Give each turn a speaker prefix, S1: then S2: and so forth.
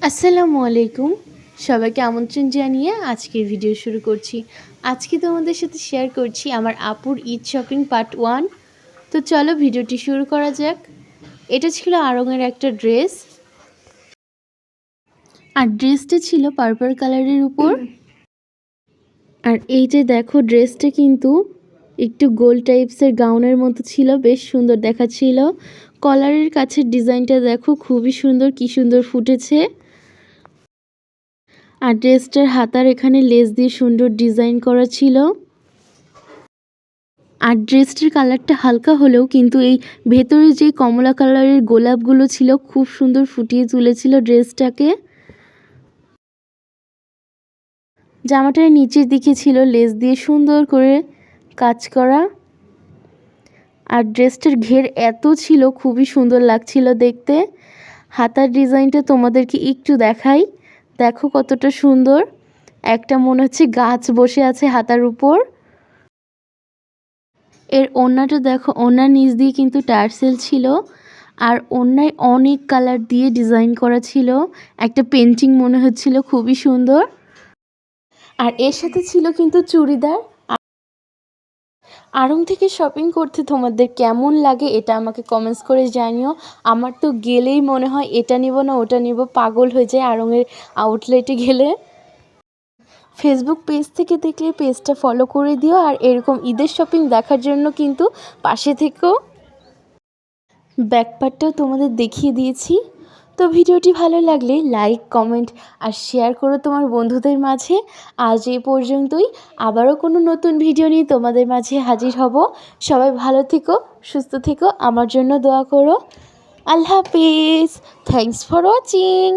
S1: আসসালামু আলাইকুম। সবাইকে আমন্ত্রণ জানিয়ে আজকের ভিডিও শুরু করছি। আজকে তোমাদের সাথে শেয়ার করছি আমার আপুর ঈদ শপিং পার্ট 1। তো চলো ভিডিওটি শুরু করা যাক। এটা ছিল আড়ংয়ের একটা ড্রেস, আর ড্রেসটা ছিল পার্পল কালারের উপর। আর এই যে দেখো, ড্রেসটা কিন্তু একটু গোল টাইপসের গাউনের মতো ছিল, বেশ সুন্দর দেখাচ্ছিল। কলারের কাছের ডিজাইনটা দেখো, খুবই সুন্দর, কি সুন্দর ফুটেছে। আর ড্রেসটার হাতার এখানে লেস দিয়ে সুন্দর ডিজাইন করা ছিল। আর ড্রেসটার কালারটা হালকা হলেও কিন্তু এই ভেতরে যে কমলা কালারের গোলাপগুলো ছিল খুব সুন্দর ফুটিয়ে তুলেছিল ড্রেসটাকে। জামাটার নিচের দিকে ছিল লেস দিয়ে সুন্দর করে কাজ করা। আর ড্রেসটার ঘের এত ছিল, খুবই সুন্দর লাগছিল দেখতে। হাতার ডিজাইনটা তোমাদেরকে একটু দেখাই, দেখো কতটা সুন্দর। একটা মনে হচ্ছে গাছ বসে আছে হাতার উপর। এর ওড়নাটা দেখো, ওড়নার নিচ দিয়ে কিন্তু টার্সেল ছিল, আর ওড়নায় অনেক কালার দিয়ে ডিজাইন করা ছিল। একটা পেন্টিং মনে হচ্ছিল, খুবই সুন্দর। আর এর সাথে ছিল কিন্তু চুড়িদার। আড়ং থেকে শপিং করতে তোমাদের কেমন লাগে এটা আমাকে কমেন্টস করে জানিও। আমার তো গেলেই মনে হয় এটা নিব না ওটা নিব, পাগল হয়ে যায় আড়ংয়ের আউটলেটে গেলে। ফেসবুক পেজ থেকে দেখলে পেজটা ফলো করে দিও, আর এরকম ঈদের শপিং দেখার জন্য কিন্তু পাশে থেকেও। ব্যাকপার্টটাও তোমাদের দেখিয়ে দিয়েছি। তো ভিডিওটি ভালো লাগলে লাইক, কমেন্ট আর শেয়ার করো তোমার বন্ধুদের মাঝে। আজ এই পর্যন্তই, আবারও কোনো নতুন ভিডিও নিয়ে তোমাদের মাঝে হাজির হব। সবাই ভালো থেকো, সুস্থ থেকো, আমার জন্য দোয়া করো। আল্লাহ হাফিজ। Thanks for watching.